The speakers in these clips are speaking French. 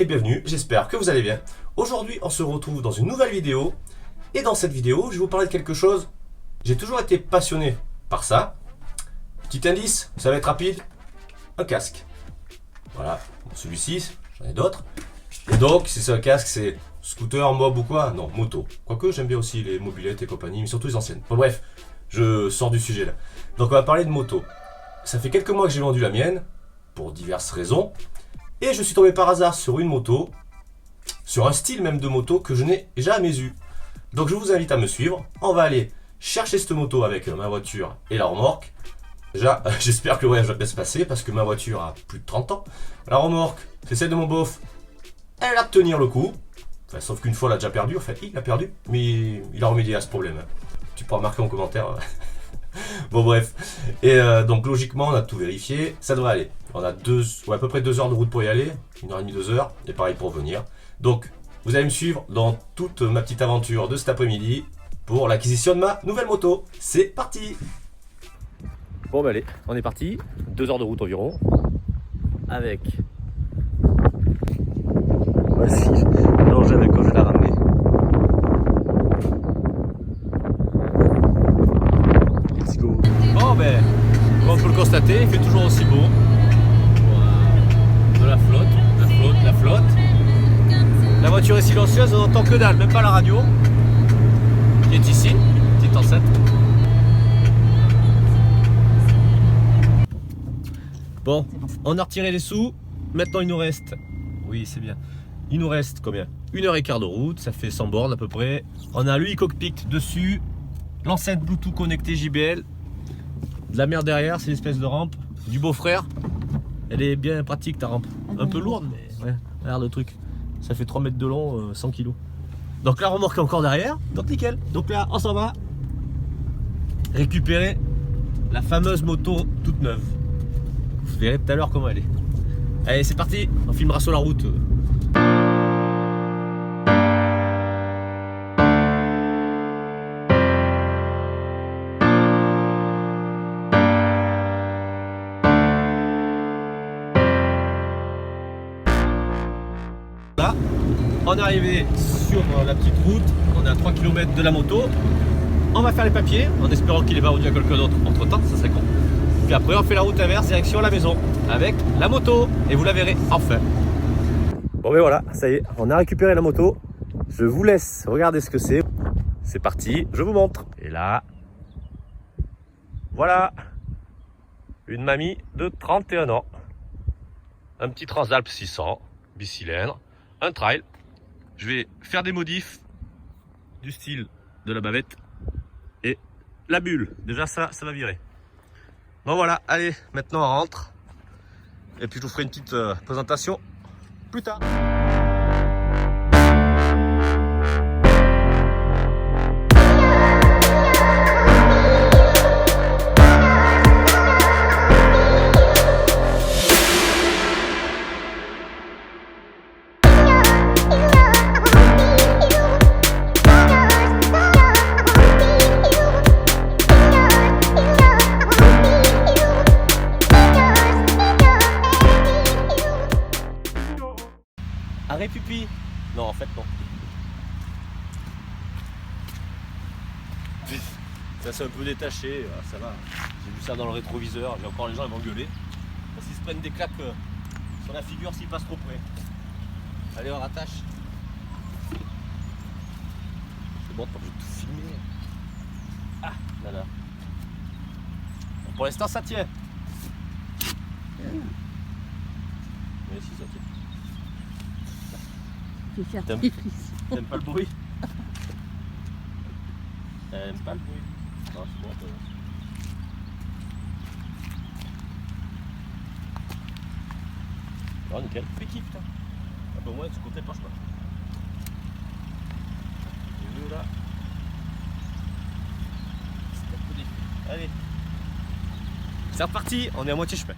bienvenue, j'espère que vous allez bien. Aujourd'hui on se retrouve dans une nouvelle vidéo. Et dans cette vidéo je vais vous parler de quelque chose. J'ai toujours été passionné par ça. Petit indice, ça va être rapide. Un casque. Voilà, celui-ci, j'en ai d'autres. Et donc si c'est un casque, c'est scooter, mob ou quoi? Non, moto. Quoique j'aime bien aussi les mobylettes et compagnie, mais surtout les anciennes. Bon, bref, je sors du sujet là. Donc on va parler de moto. Ça fait quelques mois que j'ai vendu la mienne, pour diverses raisons. Et je suis tombé par hasard sur une moto, sur un style même de moto que je n'ai jamais eu. Donc je vous invite à me suivre. On va aller chercher cette moto avec ma voiture et la remorque. Déjà, j'espère que le voyage va bien se passer parce que ma voiture a plus de 30 ans. La remorque, c'est celle de mon beauf. Elle a de tenir le coup. Enfin, sauf qu'une fois, elle a déjà perdu. Enfin, il a perdu, mais il a remédié à ce problème. Tu peux remarquer en commentaire. Bon, bref. Et donc, logiquement, on a tout vérifié. Ça devrait aller. On a à peu près 2 heures de route pour y aller. 1h30, 2 heures. Et pareil pour venir. Donc, vous allez me suivre dans toute ma petite aventure de cet après-midi pour l'acquisition de ma nouvelle moto. C'est parti! Bon, bah allez, on est parti. 2 heures de route environ. Avec. Voici. L'engin quand je vais la ramener. Let's go. Bon, ben, comme on peut le constater, il fait toujours aussi beau. De la flotte, la flotte. La voiture est silencieuse, on n'entend que dalle, même pas la radio. Qui est ici, petite enceinte. Bon, on a retiré les sous. Maintenant, il nous reste. Oui, c'est bien. Il nous reste combien? 1h15 de route, ça fait 100 bornes à peu près. On a le e-cockpit dessus, l'enceinte Bluetooth connectée JBL. De la merde derrière, c'est l'espèce de rampe du beau-frère. Elle est bien pratique ta rampe. Un peu lourde, mais ouais, regarde le truc. Ça fait 3 mètres de long, 100 kg. Donc la remorque est encore derrière, donc nickel. Donc là, on s'en va récupérer la fameuse moto toute neuve. Vous verrez tout à l'heure comment elle est. Allez, c'est parti, on filmera sur la route. Là, on est arrivé sur la petite route, on est à 3 km de la moto. On va faire les papiers, en espérant qu'il n'ait pas vendu à quelqu'un d'autre entre temps, ça serait con. Puis après on fait la route inverse, direction la maison, avec la moto, et vous la verrez enfin. Bon ben voilà, ça y est, on a récupéré la moto. Je vous laisse regarder ce que c'est. C'est parti, je vous montre. Et là, voilà, une mamie de 31 ans. Un petit Transalp 600, bicylindre, un trail. Je vais faire des modifs du style de la bavette et la bulle. Déjà ça va virer. Bon voilà, allez, maintenant on rentre. Et puis je vous ferai une petite présentation plus tard. Arrête pipi. Non, en fait non. Ça s'est un peu détaché, ça va. J'ai vu ça dans le rétroviseur, j'ai encore les gens ils vont gueuler. Parce qu'ils se prennent des claques sur la figure s'ils passent trop près. Allez, on rattache. C'est bon, je vais tout filmer. Ah, là là. Bon, pour l'instant ça tient. Mais si ça tient. T'aimes pas le bruit? T'aimes pas le bruit? Non, c'est bon. Oh, nickel. Fais kiff, putain. Ah, bah, au moins, tu comptais pas, je crois. Et là. C'est un peu défi. Allez. C'est reparti, on est à moitié chemin.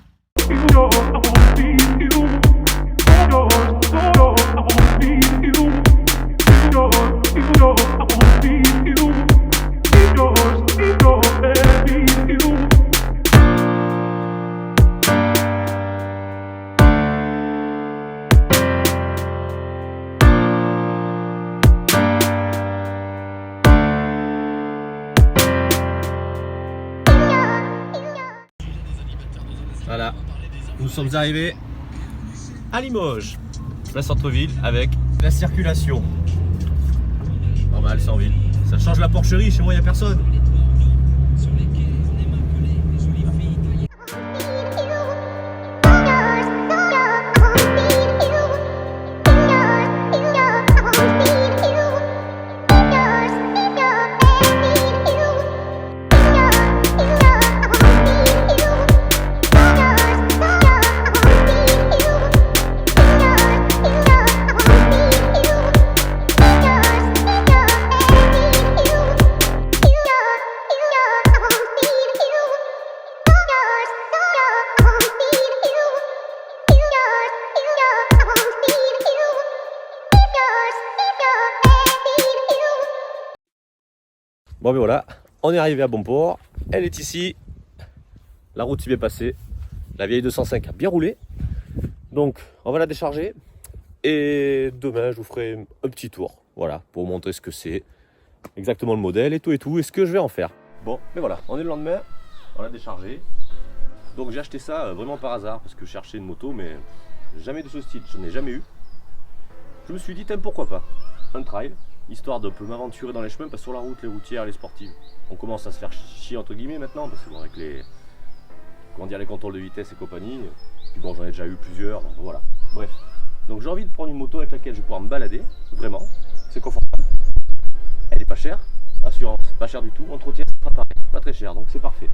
nous sommes arrivés à Limoges, plein centre-ville avec la circulation. Normal, c'est en ville. Ça change la porcherie, chez moi il n'y a personne. Bon ben voilà, on est arrivé à bon port, elle est ici, la route s'est bien passée, la vieille 205 a bien roulé, donc on va la décharger et demain je vous ferai un petit tour, voilà, pour vous montrer ce que c'est, exactement le modèle et tout, et ce que je vais en faire. Bon, mais voilà, on est le lendemain, on l'a déchargé, donc j'ai acheté ça vraiment par hasard, parce que je cherchais une moto, mais jamais de ce style, j'en ai jamais eu. Je me suis dit, pourquoi pas, un trail, histoire de m'aventurer dans les chemins, parce que sur la route, les routières, les sportives, on commence à se faire chier entre guillemets maintenant, parce que bon, avec les, comment dire, les contrôles de vitesse et compagnie, puis bon, j'en ai déjà eu plusieurs, donc voilà, bref. Donc j'ai envie de prendre une moto avec laquelle je vais pouvoir me balader, vraiment, c'est confortable, elle est pas chère, assurance pas chère du tout, entretien ça sera pareil, pas très cher, donc c'est parfait.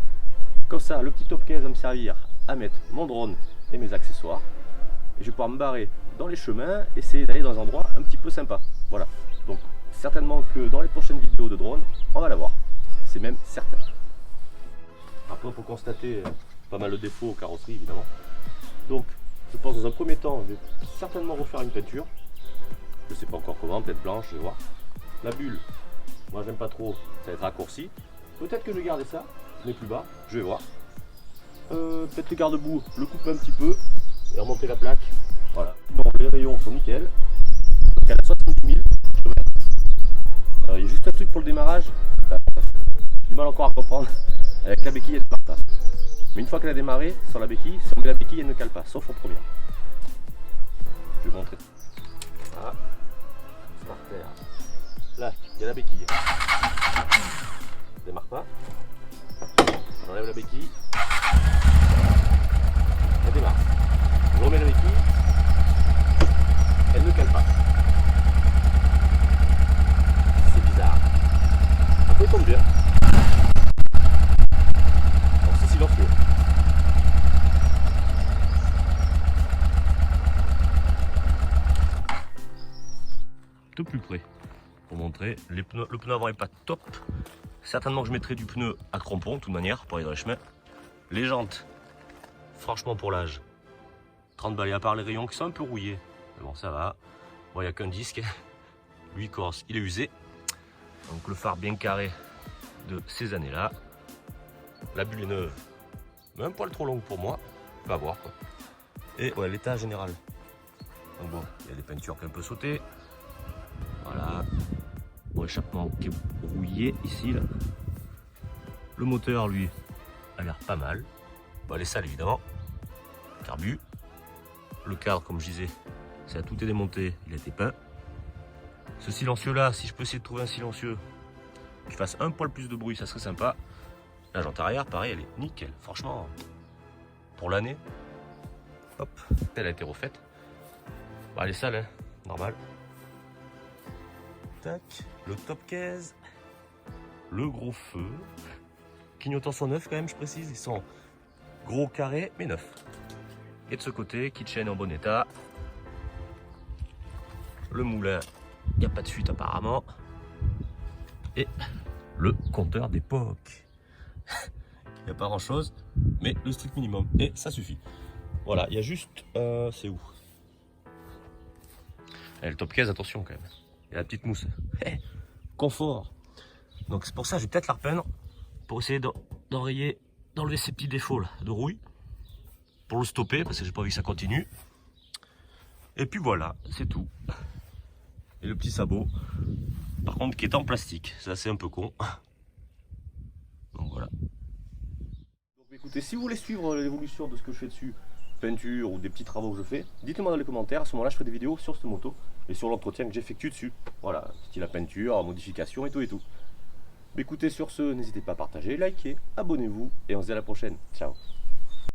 Comme ça, le petit top case va me servir à mettre mon drone et mes accessoires, et je vais pouvoir me barrer dans les chemins, essayer d'aller dans un endroit un petit peu sympa, voilà. Donc certainement que dans les prochaines vidéos de drone, on va la voir. C'est même certain. Après, on peut constater pas mal de défauts aux carrosseries, évidemment. Donc, je pense dans un premier temps, je vais certainement refaire une peinture. Je ne sais pas encore comment, peut-être blanche, je vais voir. La bulle, moi j'aime pas trop, ça va être raccourci. Peut-être que je vais garder ça, mais plus bas, je vais voir. Peut-être le garde-boue, le couper un petit peu et remonter la plaque. Voilà. Non, les rayons sont nickel. Donc, elle a 70 000. Il y a juste un truc pour le démarrage, du mal encore à comprendre, avec la béquille elle ne part pas. Mais une fois qu'elle a démarré, sur la béquille, si on met la béquille elle ne cale pas, sauf en première. Je vais vous montrer. Voilà, starter. Là, il y a la béquille. Elle démarre pas. J'enlève la béquille. Elle démarre. Je remets la béquille. Elle ne cale pas. Après il tombe bien. Alors c'est silencieux. De plus près pour montrer les pneus. Le pneu avant est pas top. Certainement que je mettrai du pneu à crampon de toute manière pour aller dans les chemins. Les jantes, franchement pour l'âge, 30 balles, à part les rayons qui sont un peu rouillés. Mais bon ça va. Bon il n'y a qu'un disque. Lui corse, il est usé. Donc le phare bien carré de ces années-là. La bulle est neuve, mais un poil trop longue pour moi. On va voir quoi. Et ouais, l'état général. Donc bon, il y a des peintures qui ont un peu sauté. Voilà. Bon, échappement qui est rouillé ici. Là. Le moteur, lui, a l'air pas mal. Bon, les salles évidemment. Carbu. Le cadre, comme je disais, ça a tout est démonté, il a été peint. Ce silencieux là, si je peux essayer de trouver un silencieux qui fasse un poil plus de bruit, ça serait sympa. La jante arrière, pareil, elle est nickel. Franchement, pour l'année, hop, elle a été refaite. Bah, elle est sale, hein, normal. Tac, le top case, le gros feu. Clignotants sont neufs quand même, je précise, ils sont gros carrés, mais neufs. Et de ce côté, kitchen en bon état. Le moulin, il n'y a pas de fuite apparemment. Et le compteur d'époque. Il n'y a pas grand chose, mais le strict minimum. Et ça suffit. Voilà, il y a juste... c'est où? Et le top case, attention quand même. Il y a la petite mousse. Confort. Donc c'est pour ça que je vais peut-être la repeindre. Pour essayer d'enrayer, d'enlever ces petits défauts là, de rouille. Pour le stopper, parce que j'ai pas envie que ça continue. Et puis voilà, c'est tout. Et le petit sabot, par contre, qui est en plastique. Ça, c'est un peu con. Donc voilà. Donc écoutez, si vous voulez suivre l'évolution de ce que je fais dessus, peinture ou des petits travaux que je fais, dites-le moi dans les commentaires. À ce moment-là, je ferai des vidéos sur cette moto et sur l'entretien que j'effectue dessus. Voilà, style la peinture, la modification et tout et tout. Mais écoutez, sur ce, n'hésitez pas à partager, liker, abonnez-vous et on se dit à la prochaine. Ciao.